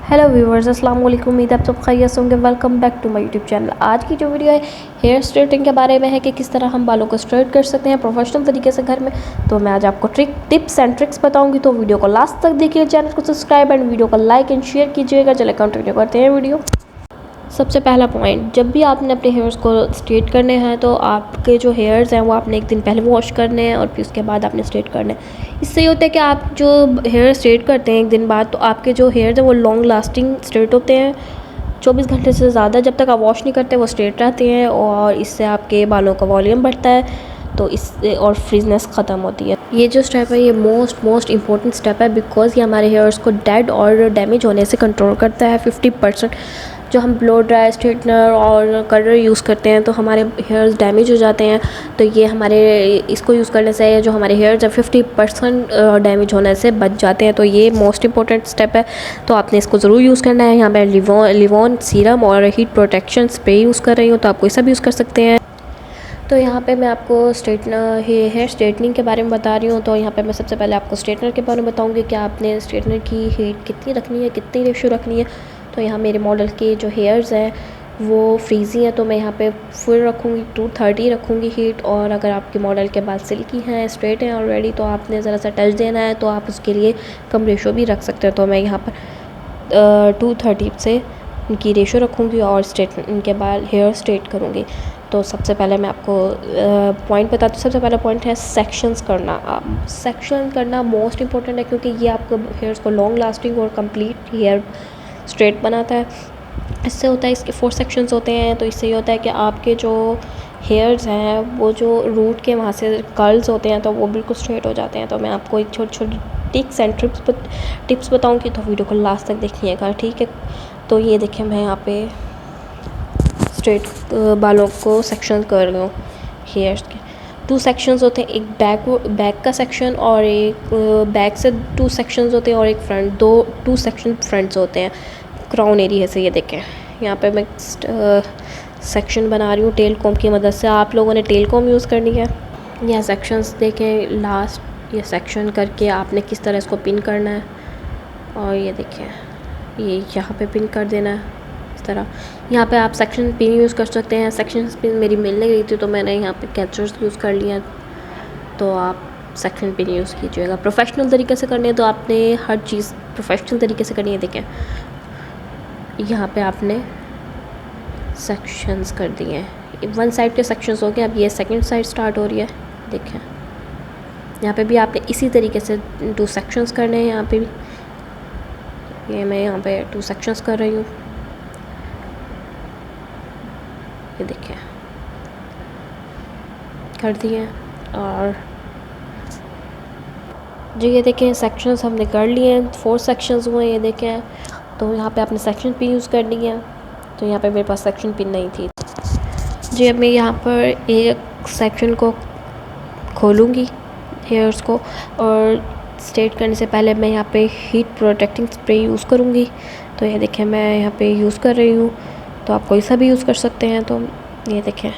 Hello viewers, अस्सलाम वालेकुम। उम्मीद है आप सब खैरियत से होंगे। Welcome back to my YouTube channel. आज की जो वीडियो है हेयर स्ट्रेटिंग के बारे में है कि किस तरह हम बालों को स्ट्रेट कर सकते हैं प्रोफेशनल तरीके से घर में। तो मैं आज आपको टिप्स एंड ट्रिक्स बताऊंगी, तो वीडियो को लास्ट तक देखिए। चैनल को सब्सक्राइब एंड वीडियो को लाइक एंड शेयर कीजिएगा। चले कंटिन्यू करते हैं वीडियो। सबसे पहला पॉइंट, जब भी आपने अपने हेयर्स को स्ट्रेट करने हैं तो आपके जो हेयर्स हैं वो आपने एक दिन पहले वॉश करने हैं और फिर उसके बाद आपने स्ट्रेट करने हैं। इससे ये होता है कि आप जो हेयर स्ट्रेट करते हैं एक दिन बाद, तो आपके जो हेयर्स हैं वो लॉन्ग लास्टिंग स्ट्रेट होते हैं। 24 घंटे से ज़्यादा जब तक आप वॉश नहीं करते वो स्ट्रेट रहते हैं और इससे आपके बालों का वॉल्यूम बढ़ता है, तो इससे और फ्रीजनेस ख़त्म होती है। ये जो स्टेप है ये मोस्ट इंपॉर्टेंट स्टेप है, बिकॉज ये हमारे हेयर्स को डेड और डैमेज होने से कंट्रोल करता है। 50% जो हम ब्लो ड्राई स्ट्रेटनर और कलर यूज़ करते हैं तो हमारे हेयर्स डैमेज हो जाते हैं, तो ये हमारे इसको यूज़ करने से जो हमारे हेयर्स हैं 50% डैमेज होने से बच जाते हैं। तो ये मोस्ट इंपॉर्टेंट स्टेप है, तो आपने इसको ज़रूर यूज़ करना है। यहाँ पर लिवॉन सीरम और हीट प्रोटेक्शन स्प्रे यूज़ कर रही हूँ, तो आप कोई सा भी यूज़ कर सकते हैं। तो यहाँ पे मैं आपको हेयर स्ट्रेटनिंग के बारे में बता रही हूँ। तो यहाँ पे मैं सबसे पहले आपको स्ट्रेटनर के बारे में बताऊँगी कि आपने स्ट्रेटनर की हीट कितनी रखनी है, कितनी रेशो रखनी है। तो यहाँ मेरे मॉडल के जो हेयर्स हैं वो फ्रीज़ी हैं, तो मैं यहाँ पे फुल रखूँगी, 230 रखूँगी हीट। और अगर आपके मॉडल के बाल सिल्की हैं, स्ट्रेट हैं ऑलरेडी, तो आपने ज़रा सा टच देना है, तो आप उसके लिए कम रेशो भी रख सकते हो। तो मैं यहाँ पर 230 से इनकी रेशो रखूँगी और इनके बाल हेयर स्ट्रेट करूँगी। तो सबसे पहले मैं आपको पॉइंट बताती हूँ। सबसे पहला पॉइंट है सेक्शंस करना। सेक्शन करना मोस्ट इंपॉर्टेंट है, क्योंकि ये आपको हेयर्स को लॉन्ग लास्टिंग और कंप्लीट हेयर स्ट्रेट बनाता है। इससे होता है, इसके 4 सेक्शंस होते हैं, तो इससे ये होता है कि आपके जो हेयर्स हैं वो जो रूट के वहाँ से कर्ल्स होते हैं तो वो बिल्कुल स्ट्रेट हो जाते हैं। तो मैं आपको एक छोटी टिप्स एंड टिप्स बताऊँगी, तो वीडियो को लास्ट तक देखिएगा, ठीक है। तो ये देखिए, मैं यहाँ पे स्ट्रेट बालों को सेक्शन कर रही हूँ हेयर्स के। 2 सेक्शंस होते हैं, एक बैक का सेक्शन और एक बैक से 2 सेक्शंस होते हैं और एक फ्रंट, 2 सेक्शन फ्रंट्स होते हैं क्राउन एरिया से। ये देखें, यहाँ पे मैं सेक्शन बना रही हूँ टेल कॉम्ब की मदद से। आप लोगों ने टेल कॉम्ब यूज़ करनी है। यह सेक्शंस देखें, लास्ट ये सेक्शन करके आपने किस तरह इसको पिन करना है, और ये देखें ये यहाँ पे पिन कर देना है इस तरह। यहाँ पे आप सेक्शन पिन यूज़ कर सकते हैं। सेक्शन पिन मेरी मिल नहीं रही थी तो मैंने यहाँ पे कैचर्स यूज़ कर लिया, तो आप सेक्शन पिन यूज़ कीजिएगा। प्रोफेशनल तरीके से करनी है तो आपने हर चीज़ प्रोफेशनल तरीके से करनी है। देखें, यहाँ पे आपने सेक्शंस कर दिए हैं, 1 साइड के सेक्शंस हो गए। अब ये सेकंड साइड स्टार्ट हो रही है। देखें, यहाँ पे भी आपने इसी तरीके से 2 सेक्शंस करने हैं। यहाँ पे भी ये मैं यहाँ पे 2 सेक्शंस कर रही हूँ। ये देखें, कर दिए। और जो ये देखें सेक्शंस हमने कर लिए हैं, 4 सेक्शंस हुए। ये देखें, तो यहाँ पे आपने सेक्शन पिन यूज़ करनी है। तो यहाँ पे मेरे पास सेक्शन पिन नहीं थी जी। अब मैं यहाँ पर एक सेक्शन को खोलूँगी हेयर्स को, और स्ट्रेट करने से पहले मैं यहाँ पे हीट प्रोटेक्टिंग स्प्रे यूज़ करूँगी। तो ये देखें, मैं यहाँ पे यूज़ कर रही हूँ, तो आप कोई सा भी यूज़ कर सकते हैं। तो ये देखें,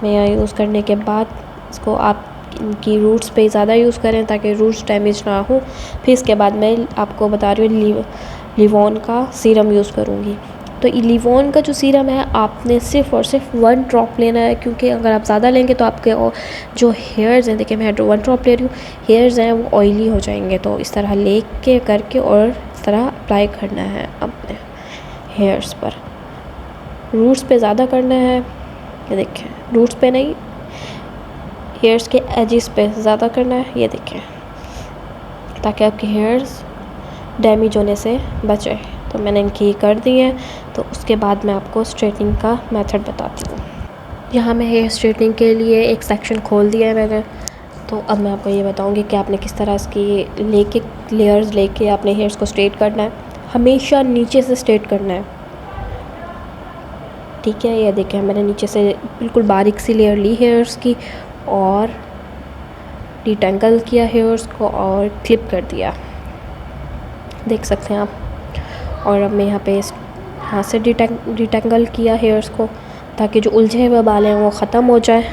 मैं यहाँ यूज़ करने के बाद इसको आप इनकी रूट्स पे ज़्यादा यूज़ करें ताकि रूट्स डैमेज ना हो। फिर इसके बाद मैं आपको बता रही हूँ लिवॉन का सीरम यूज़ करूँगी। तो लिवॉन का जो सीरम है आपने सिर्फ़ और सिर्फ 1 ड्रॉप लेना है, क्योंकि अगर आप ज़्यादा लेंगे तो आपके जो हेयर्स हैं, देखिए मैं 1 ड्रॉप ले रही हूँ, हेयर्स हैं वो ऑयली हो जाएंगे। तो इस तरह ले के करके और इस तरह अप्लाई करना है अपने हेयर्स पर। रूट्स पे ज़्यादा करना है। ये देखें, रूट्स पे नहीं, हेयर्स के एजिस पे ज़्यादा करना है। ये देखें, ताकि आपके हेयर्स डैमेज होने से बचे। तो मैंने इनकी कर दी है। तो उसके बाद मैं आपको स्ट्रेटनिंग का मेथड बताती हूँ। यहाँ मैं हेयर स्ट्रेटनिंग के लिए एक सेक्शन खोल दिया है मैंने। तो अब मैं आपको ये बताऊँगी कि आपने किस तरह इसकी लेयर्स लेके अपने हेयर्स को स्ट्रेट करना है। हमेशा नीचे से स्ट्रेट करना है, ठीक है। ये देखें, मैंने नीचे से बिल्कुल बारीक सी लेयर ली हेयर्स की और डिटेंगल किया हेयर्स को और क्लिप कर दिया, देख सकते हैं आप। और अब मैं यहाँ पे हाथ से डिटेंगल किया हेयर्स को, ताकि जो उलझे हुए बाल हैं वो ख़त्म हो जाए।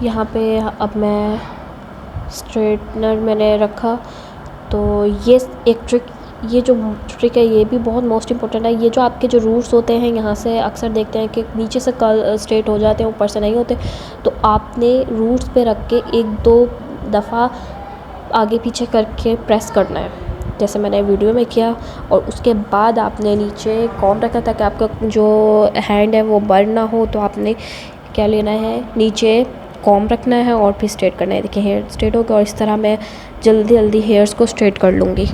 यहाँ पे अब मैं स्ट्रेटनर मैंने रखा। तो ये एक ट्रिक ये जो ट्रिक है ये भी बहुत मोस्ट इंपॉर्टेंट है। ये जो आपके जो रूट्स होते हैं यहाँ से अक्सर देखते हैं कि नीचे से स्ट्रेट हो जाते हैं, ऊपर से नहीं होते, तो आपने रूट्स पे रख के 1-2 दफ़ा आगे पीछे करके प्रेस करना है, जैसे मैंने वीडियो में किया। और उसके बाद आपने नीचे कॉम रखा ताकि आपका जो हैंड है वो बर्न ना हो। तो आपने क्या लेना है, नीचे कॉम रखना है और फिर स्ट्रेट करना है। देखिए हेयर स्ट्रेट हो गया और इस तरह मैं जल्दी जल्दी हेयर्स को स्ट्रेट कर लूँगी।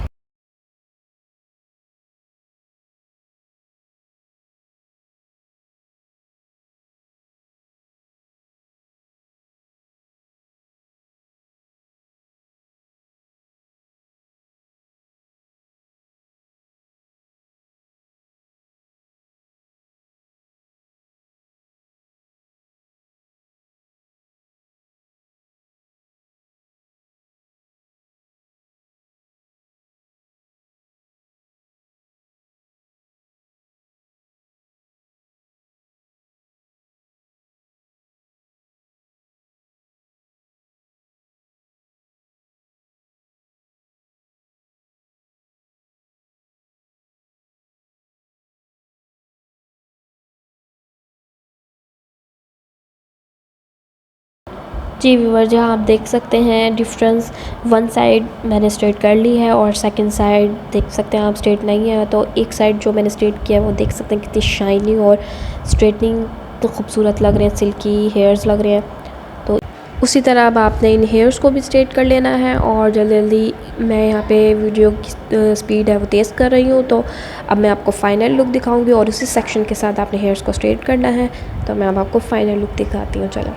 जी व्यूअर, जहाँ आप देख सकते हैं डिफरेंस, वन साइड मैंने स्ट्रेट कर ली है और सेकंड साइड देख सकते हैं आप स्ट्रेट नहीं है। तो एक साइड जो मैंने स्ट्रेट किया है वो देख सकते हैं कितनी शाइनी और स्ट्रेटनिंग तो खूबसूरत लग रहे हैं, सिल्की हेयर्स लग रहे हैं। तो उसी तरह अब आपने इन हेयर्स को भी स्ट्रेट कर लेना है। और जल्दी जल्दी मैं यहाँ पे वीडियो की स्पीड है वो तेज़ कर रही हूँ। तो अब मैं आपको फ़ाइनल लुक दिखाऊँगी और उसी सेक्शन के साथ आपने हेयर्स को स्ट्रेट करना है। तो मैं अब आपको फ़ाइनल लुक दिखाती हूँ। चलो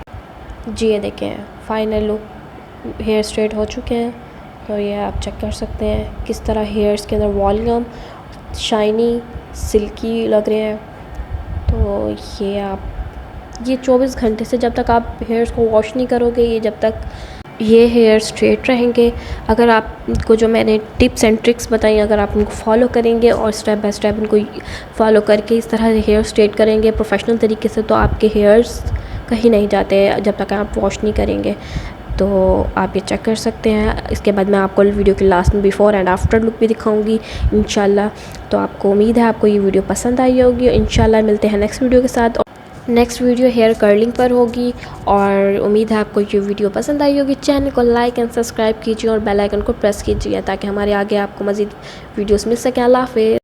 जी, ये देखें फ़ाइनल लुक, हेयर स्ट्रेट हो चुके हैं। तो ये आप चेक कर सकते हैं किस तरह हेयर्स के अंदर वॉल्यूम शाइनी सिल्की लग रहे हैं। तो ये 24 घंटे से जब तक आप हेयर्स को वॉश नहीं करोगे, ये जब तक ये हेयर स्ट्रेट रहेंगे। अगर आपको जो मैंने टिप्स एंड ट्रिक्स बताई, अगर आप उनको फॉलो करेंगे और स्टेप बाय स्टेप उनको फॉलो करके इस तरह हेयर स्ट्रेट करेंगे प्रोफेशनल तरीके से, तो आपके हेयर्स कहीं नहीं जाते जब तक आप वॉश नहीं करेंगे। तो आप ये चेक कर सकते हैं। इसके बाद मैं आपको वीडियो के लास्ट में बिफ़ोर एंड आफ्टर लुक भी दिखाऊंगी इंशाल्लाह। तो आपको उम्मीद है आपको ये वीडियो पसंद आई होगी। इंशाल्लाह मिलते हैं नेक्स्ट वीडियो के साथ। नेक्स्ट वीडियो हेयर कर्लिंग पर होगी और उम्मीद है आपको ये वीडियो पसंद आई होगी। चैनल को लाइक एंड सब्सक्राइब कीजिए और बेल आइकन को प्रेस कीजिए ताकि हमारे आगे आपको मज़ीद वीडियोस मिल सकें। अल्लाह हाफ़िज़।